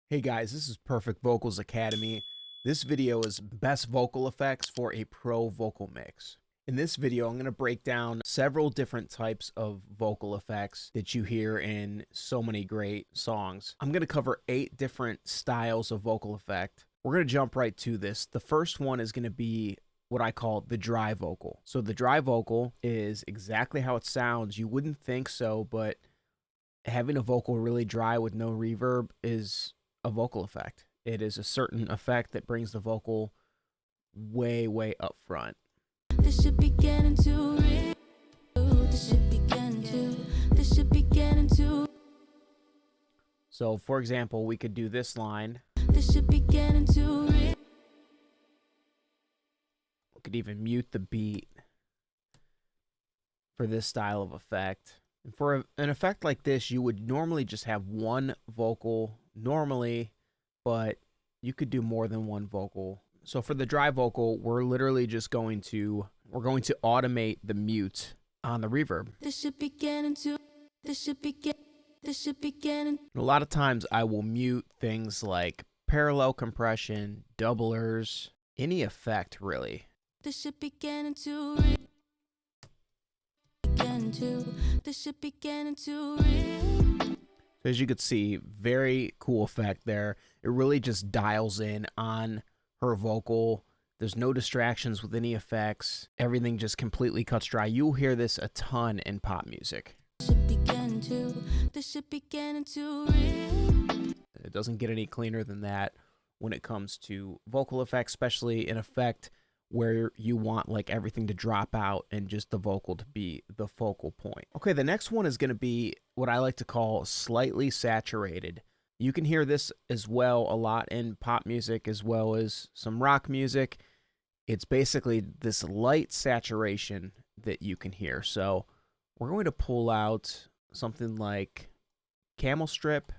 Hey guys, this is Perfect Vocals Academy. This video is best vocal effects for a pro vocal mix. In this video, I'm going to break down several different types of vocal effects that you hear in so many great songs. I'm going to cover 8 different styles of vocal effect. We're going to jump right to this. The first one is going to be what I call the dry vocal. So the dry vocal is exactly how it sounds. You wouldn't think so, but having a vocal really dry with no reverb is a vocal effect. It is a certain effect that brings the vocal way up front. This should be getting too real. This should be getting too. So for example, we could do this line. This should be getting too real. We could even mute the beat for this style of effect. And for an effect like this, you would normally just have one vocal normally, but you could do more than one vocal. So for the dry vocal, we're literally just going to automate the mute on the reverb. This should be getting too. This should be getting. A lot of times I will mute things like parallel compression, doublers, any effect really. This should be getting too real. This should be getting too real. So as you can see, very cool effect there. It really just dials in on her vocal. There's no distractions with any effects. Everything just completely cuts dry. You'll hear this a ton in pop music. Should be getting too. This should be getting too real. It doesn't get any cleaner than that when it comes to vocal effects, especially an effect where you want like everything to drop out and just the vocal to be the focal point. Okay, the next one is going to be what I like to call slightly saturated. You can hear this as well a lot in pop music as well as some rock music. It's basically this light saturation that you can hear. So we're going to pull out something like Camel Strip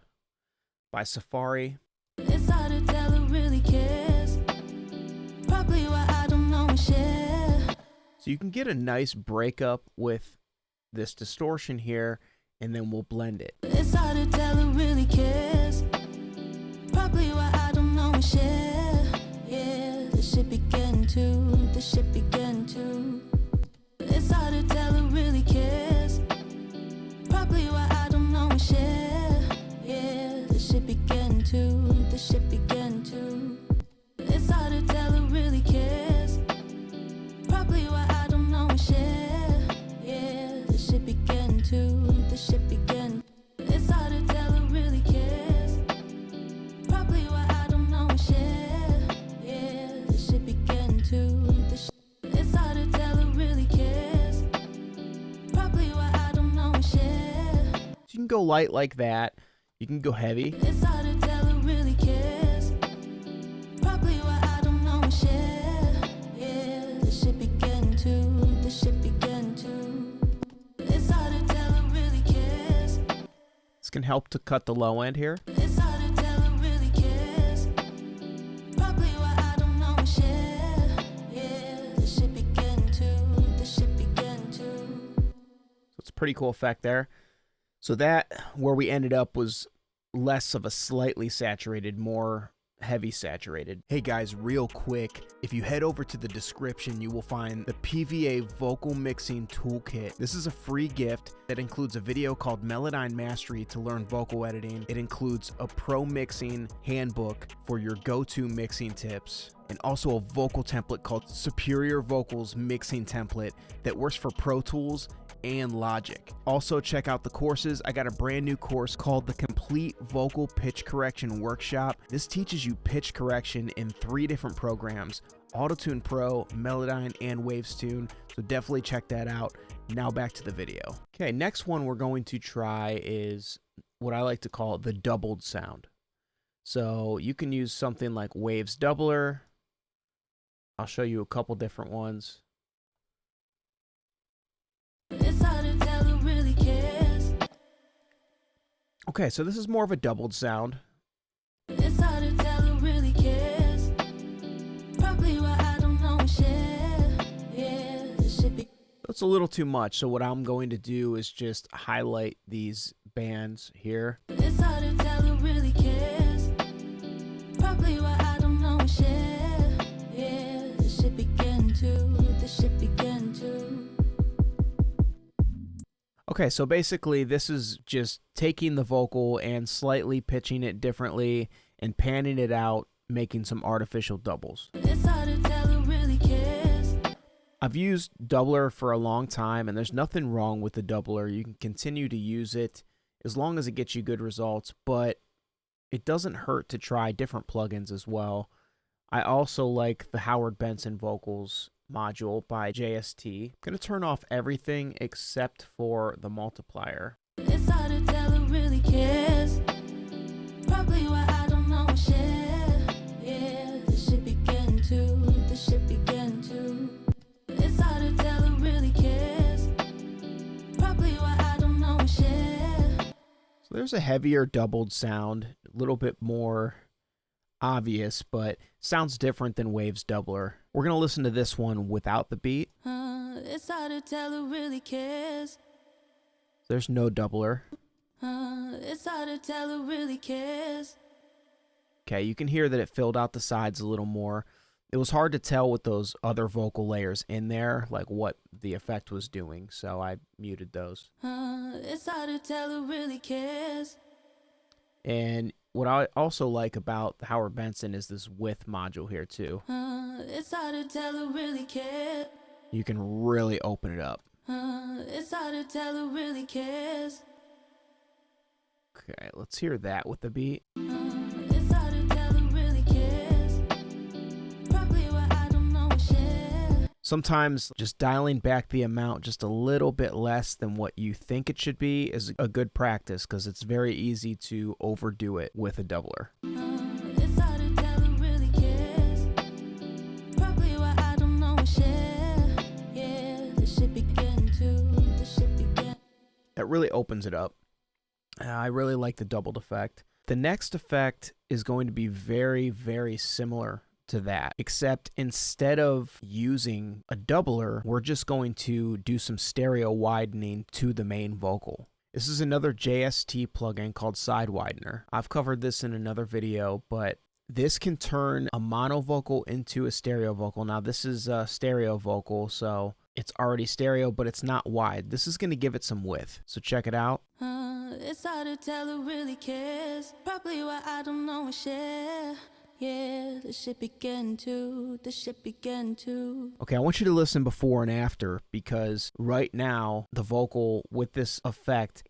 by Safari. It's hard to tell who really cares. Probably why I don't know and share. So you can get a nice breakup with this distortion here, and then we'll blend it. It's hard to tell who really cares. Probably why I don't know and share. Yeah, this should be getting too. This should be getting too. It's hard to tell who really cares. Probably why I don't know and share. Yeah, this should be getting too. This should be getting too. It's hard to tell who really cares. Probably why I don't know and share. Yeah, this should be getting too. This should be getting. It's hard to tell who really cares. Probably why I don't know and share. Yeah, this should be getting too. It's hard to tell who really cares. Probably why I don't know and share. So you can go light like that. You can go heavy. It's hard to tell who really cares. Probably why I don't know and share. Yeah, this should be getting too. This should be getting too. It's hard to tell who really cares. This can help to cut the low end here. It's hard to tell who really cares. Probably why I don't know and share. Yeah, this should be getting too. This should be getting too. So it's a pretty cool effect there. So that, where we ended up, was less of a slightly saturated, more heavy saturated. Hey guys, real quick, if you head over to the description, you will find the PVA Vocal Mixing Toolkit. This is a free gift that includes a video called Melodyne Mastery to learn vocal editing. It includes a pro mixing handbook for your go-to mixing tips, and also a vocal template called Superior Vocals Mixing Template that works for Pro Tools and Logic. Also check out the courses. I got a brand new course called the Complete Vocal Pitch Correction Workshop. This teaches you pitch correction in 3 different programs: Auto-Tune Pro, Melodyne, and Wavestune. So definitely check that out. Now back to the video. Okay, next one we're going to try is what I like to call the doubled sound. So you can use something like Waves Doubler. I'll show you a couple different ones. It's hard to tell who really cares. Okay, so this is more of a doubled sound. It's hard to tell who really cares. Probably why I don't know and share. Yeah, this should be. It's a little too much, so what I'm going to do is just highlight these bands here. It's hard to tell who really cares. Okay, so basically this is just taking the vocal and slightly pitching it differently and panning it out, making some artificial doubles. It's hard to tell who really cares. I've used doubler for a long time, and there's nothing wrong with the doubler. You can continue to use it as long as it gets you good results, but it doesn't hurt to try different plugins as well. I also like the Howard Benson Vocals module by JST. I'm going to turn off everything except for the multiplier. It's hard to tell who really cares. Probably why I don't know share. Yeah, this shit begin to, this shit begin to. It's hard to tell who really cares. Probably why I don't know share. So there's a heavier doubled sound, a little bit more obvious, but sounds different than Wave's doubler. We're going to listen to this one without the beat. It's hard to tell who really cares. There's no doubler. It's hard to tell who really cares. Okay, you can hear that it filled out the sides a little more. It was hard to tell with those other vocal layers in there, like what the effect was doing, so I muted those. It's hard to tell who really cares. And what I also like about the Howard Benson is this width module here too. It's hard to tell who really cares. You can really open it up. It's hard to tell who really cares. Okay, let's hear that with the beat. It's hard to tell who really cares. Probably why I don't know share. Sometimes just dialing back the amount just a little bit less than what you think it should be is a good practice, because it's very easy to overdo it with a doubler. It's hard to tell who really cares. Probably why I don't know share. Yeah, this shit begin to, this shit begin. It really opens it up. I really like the doubled effect. The next effect is going to be very, very similar to that, except instead of using a doubler, we're just going to do some stereo widening to the main vocal. This is another JST plugin called Side Widener. I've covered this in another video, but this can turn a mono vocal into a stereo vocal. Now this is a stereo vocal, so it's already stereo, but it's not wide. This is going to give it some width, so check it out. It's hard to tell who really cares. Probably why I don't know share. Yeah, this shit begin to, this shit begin to. Okay, I want you to listen before and after, because right now the vocal with this effect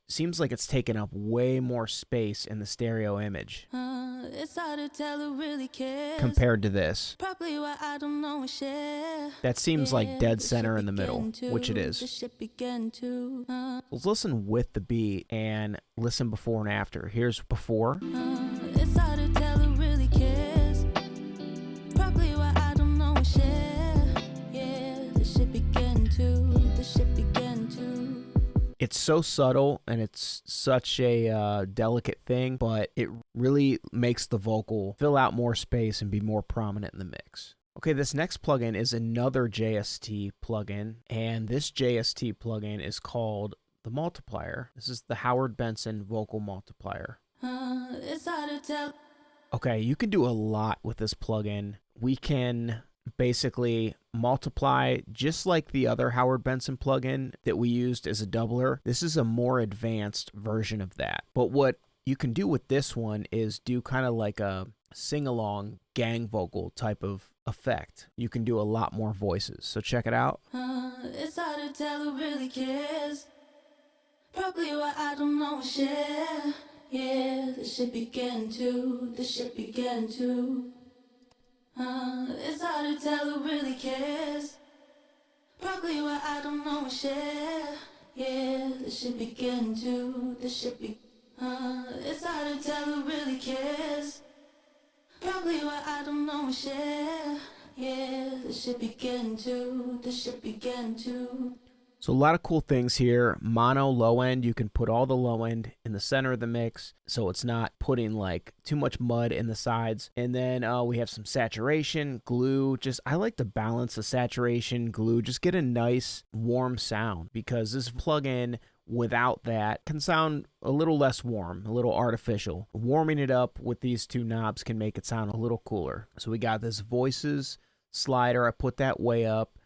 seems like it's taking up way more space in the stereo image It's hard to tell who really cares. compared to this. Probably why I don't know share. That seems like dead center in the middle, which it This is. shit begin to. Let's listen with the beat and listen before and after. Here's before. It's hard to tell who really cares. Probably why I don't know share. Yeah, this shit begin to, this shit begin to. It's so subtle and it's such a delicate thing, but it really makes the vocal fill out more space and be more prominent in the mix. Okay, this next plugin is another JST plugin, and this JST plugin is called the Multiplier. This is the Howard Benson Vocal Multiplier. It's hard to tell. Okay, you can do a lot with this plugin. We can basically multiply just like the other Howard Benson plugin that we used as a doubler. This is a more advanced version of that. But what you can do with this one is do kind of like a sing-along gang vocal type of effect. You can do a lot more voices. So check it out. It's hard to tell who really cares. Probably why I don't know share. Yeah, this shit begin to, this shit begin to. It's hard to tell who really cares. Probably why I don't know share. Yeah, this shit begin to, this shit be. It's hard to tell who really cares. Probably why I don't know share. Yeah, this shit begin to, this shit begin to. So a lot of cool things here. Mono low end, you can put all the low end in the center of the mix, so it's not putting like too much mud in the sides. And then we have some saturation, glue. I like to balance the saturation, glue, just get a nice warm sound, because this plugin without that can sound a little less warm, a little artificial. Warming it up with these two knobs can make it sound a little cooler. So we got this voices slider. I put that way up.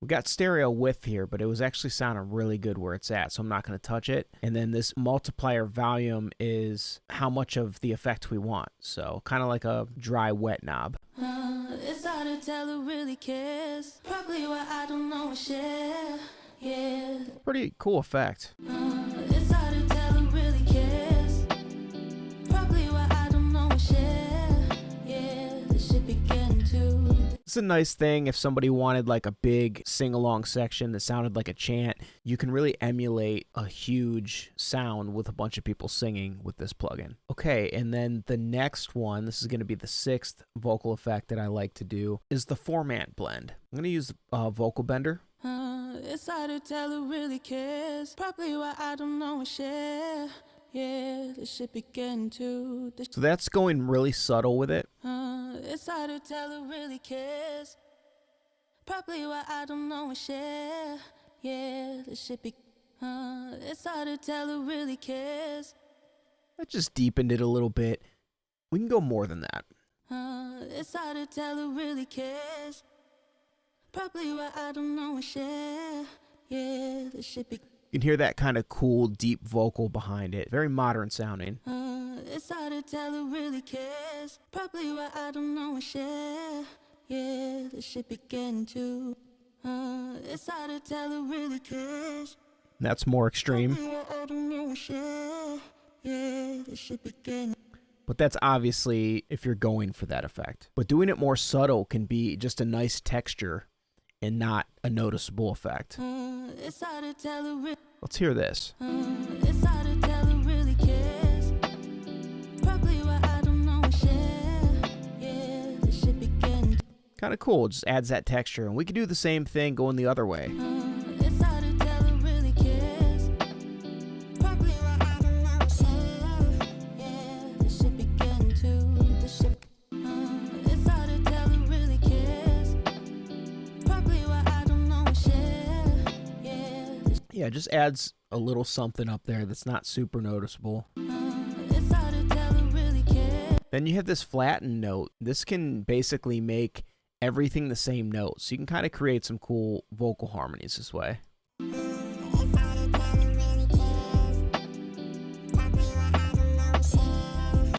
We got stereo width here, but it was actually sounding really good where it's at, so I'm not going to touch it. And then this multiplier volume is how much of the effect we want. So kind of like a dry wet knob. It's hard to tell who really cares. Probably why I don't know share. Yeah. Pretty cool effect. It's hard to tell who really cares. Probably why I don't know share. Yeah, this should begin to. It's a nice thing if somebody wanted like a big sing-along section that sounded like a chant. You can really emulate a huge sound with a bunch of people singing with this plugin. Okay, and then the next one, this is going to be the 6th vocal effect that I like to do, is the Formant blend. I'm going to use Vocal Bender. It's hard to tell who really cares. Probably why I don't know share. Yeah, this should begin to. So that's going really subtle with it. It's hard to tell who really cares. Probably why I don't know share. Yeah, this should be. It's hard to tell who really cares. I just deepened it a little bit. We can go more than that. It's hard to tell who really cares. Probably why I don't know share. Yeah, this should be. You can hear that kind of cool, deep vocal behind it. Very modern sounding. It's hard to tell who really cares. Probably why I don't know share. Yeah, this should begin to. It's hard to tell who really cares. That's more extreme. Probably why I don't know share. Yeah, this should begin. But that's obviously if you're going for that effect. But doing it more subtle can be just a nice texture and not a noticeable effect. It's hard to tell who Let's hear this. It's hard to tell who really cares. Probably why I don't know share. Yeah, this should begin. Kind of cool. It just adds that texture. And we could do the same thing going the other way. It's hard to tell who really cares. Probably why I don't know share. Yeah, this should begin to. This should. It's hard to tell who really cares. Probably why I don't know share. Yeah, it just adds a little something up there that's not super noticeable. It's hard to tell who really cares. Then you have this flattened note. This can basically make everything the same note. So you can kind of create some cool vocal harmonies this way. It's hard to tell who really cares. Probably why I don't know share.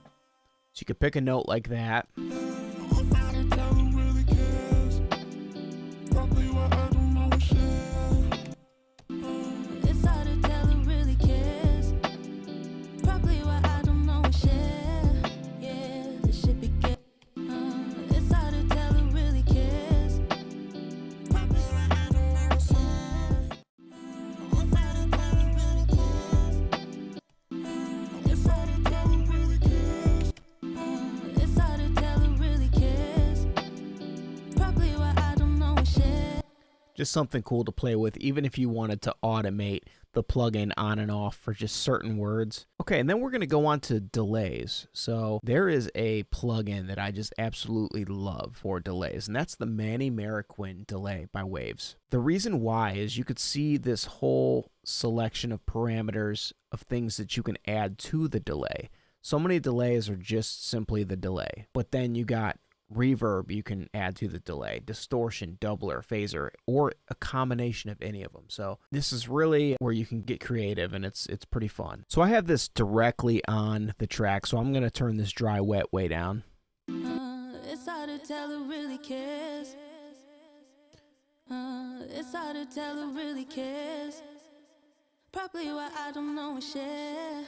So you could pick a note like that. It's hard to tell who really cares. Probably why I don't know share. It's hard to tell who really cares. Probably why I don't know share. Yeah, this should begin. It's hard to tell who really cares. Probably why I don't know share. It's hard to tell who really cares. It's hard to tell who really cares. It's hard to tell who really cares. Probably why I don't know share. Just something cool to play with, even if you wanted to automate the plugin on and off for just certain words. Okay, and then we're going to go on to delays. So there is a plugin that I just absolutely love for delays, and that's the Manny Marroquin delay by Waves. The reason why is you could see this whole selection of parameters of things that you can add to the delay. So many delays are just simply the delay, but then you got reverb you can add to the delay, distortion, doubler, phaser, or a combination of any of them. So this is really where you can get creative, and it's pretty fun. So I have this directly on the track, so I'm going to turn this dry wet way down. It's hard to tell who really cares. It's hard to tell who really cares. Probably why I don't know share.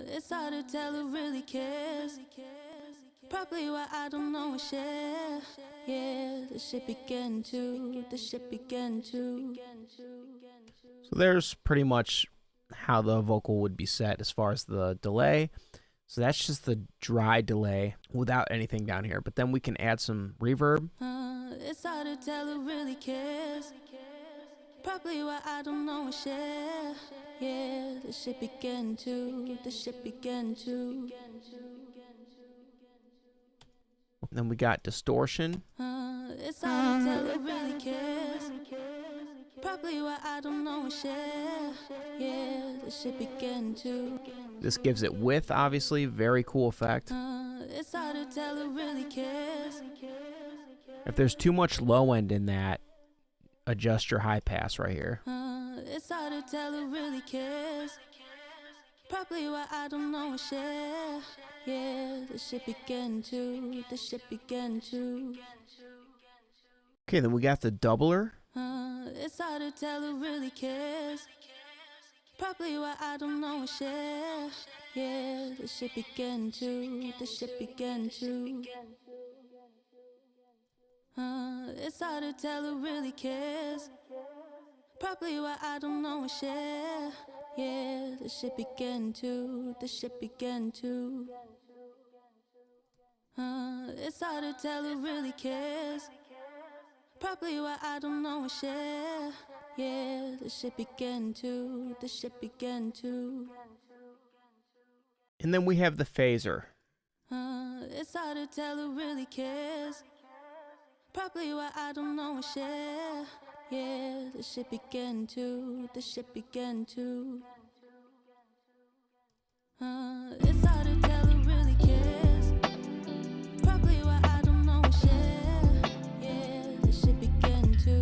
It's hard to tell who really cares. Probably why I don't know share. Yeah, this should begin to. This should begin to. So there's pretty much how the vocal would be set as far as the delay. So that's just the dry delay without anything down here. But then we can add some reverb. It's hard to tell who really cares. Probably why I don't know share. Yeah, this should begin to. This should begin to. Then we got distortion. It's hard to tell who really cares. Probably why I don't know share. Yeah, this should begin to. This gives it width, obviously. Very cool effect. It's hard to tell who really cares. If there's too much low end in that, adjust your high pass right here. It's hard to tell who really cares. Probably why I don't know a share. Yeah, this shit began to. This shit began to. Okay, then we got the doubler. It's hard to tell who really cares. Probably why I don't know a share. Yeah, this shit began to. This shit began to. It's hard to tell who really cares. Probably why I don't know a share. Yeah, this shit began to. This shit began to. It's hard to tell who really cares. Probably why I don't know a share. Yeah, this shit began to. This shit began to. And then we have the phaser. It's hard to tell who really cares. Probably why I don't know a share. Yeah, this shit began to. This shit began to. It's hard to tell who really cares. Probably why I don't know a share. Yeah, this shit began to.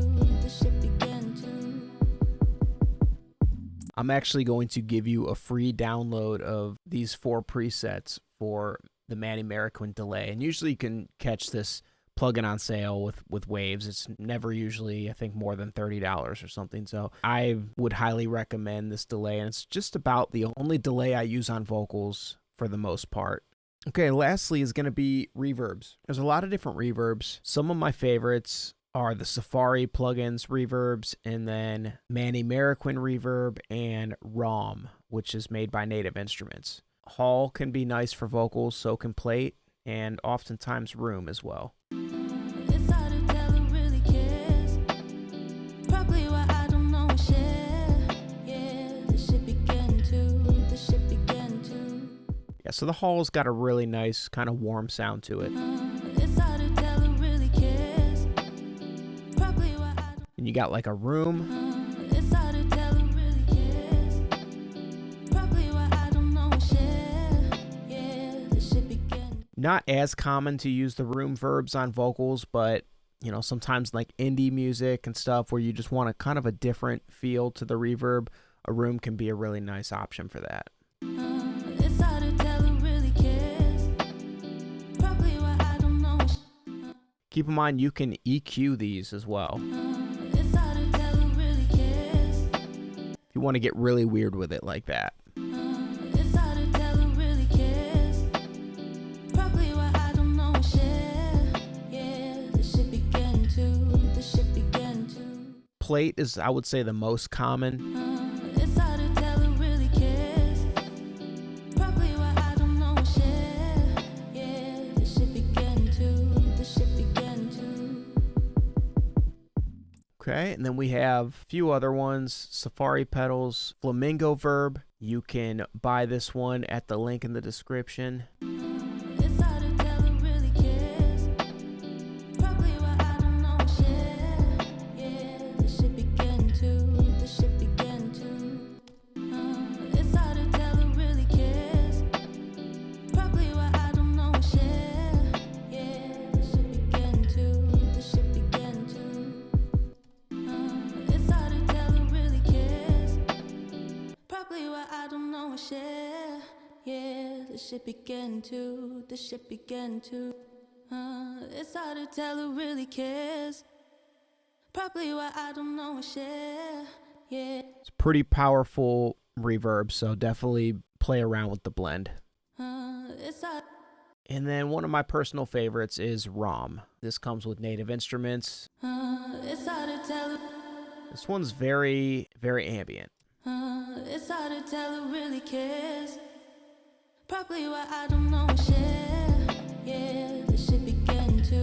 This shit began to. I'm actually going to give you a free download of these 4 presets for the Manny Marroquin delay. And usually you can catch this plugin on sale with Waves. It's never usually, I think, more than $30 or something. So I would highly recommend this delay. And it's just about the only delay I use on vocals for the most part. Okay, lastly is going to be reverbs. There's a lot of different reverbs. Some of my favorites are the Safari plugins reverbs, and then Manny Marroquin reverb, and ROM, which is made by Native Instruments. Hall can be nice for vocals, so can Plate, and oftentimes Room as well. It's hard to tell who really cares. Probably why I don't know a share. Yeah, this shit began to. This shit began to. Yeah, so the Hall's got a really nice kind of warm sound to it. It's hard to tell who really cares. Probably why I don't. And you got like a Room. It's hard to tell who really cares. Probably why I don't know a share. Yeah, this shit began. Not as common to use the Room verbs on vocals, but you know, sometimes like indie music and stuff where you just want a kind of a different feel to the reverb, a Room can be a really nice option for that. It's hard to tell who really cares. Probably why I don't know. Keep in mind you can EQ these as well It's hard to tell who really cares. if you want to get really weird with it like that. It's hard to tell who really cares. Probably why I don't know a share. Yeah, this shit began to. This shit began to. Plate is, I would say, the most common. It's hard to tell who really cares. Probably why I don't know a share. Yeah, this shit began to. This shit began to. Okay, and then we have a few other ones. Safari pedals, Flamingo verb. You can buy this one at the link in the description. It's hard to tell who really cares. Probably why I don't know a share. Yeah, this shit began to. This shit began to. It's hard to tell who really cares. Probably why I don't know a share. Yeah, this shit began to. This shit began to. It's hard to tell who really cares. Probably why I don't know a share. Yeah, this shit began to. This shit began to. It's hard to tell who really cares. Probably why I don't know a share. Yeah. It's pretty powerful reverb, so definitely play around with the blend. It's hard. And then one of my personal favorites is ROM. This comes with Native Instruments. It's hard to tell. This one's very, very ambient. It's hard to tell who really cares. Probably why I don't know a share. Yeah, this shit began to.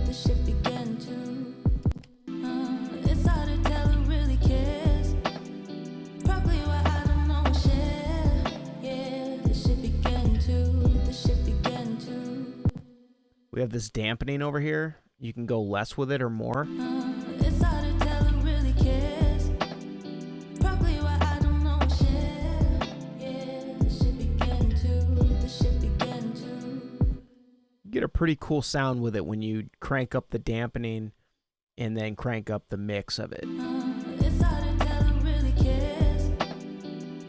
This shit began to. It's hard to tell who really cares. Probably why I don't know a share. Yeah, this shit began to. This shit began to. We have this dampening over here. You can go less with it or more. It's hard to tell who really cares. Probably why I don't know a share. Yeah, this shit began to. This shit began to. You get a pretty cool sound with it when you crank up the dampening and then crank up the mix of it. It's hard to tell who really cares.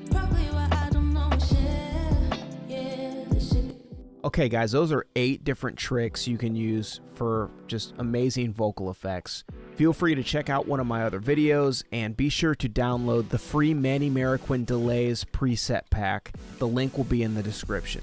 Probably why I don't know shit. Yeah, this shit. Okay guys, those are 8 different tricks you can use for just amazing vocal effects. Feel free to check out one of my other videos, and be sure to download the free Manny Marroquin Delays preset pack. The link will be in the description.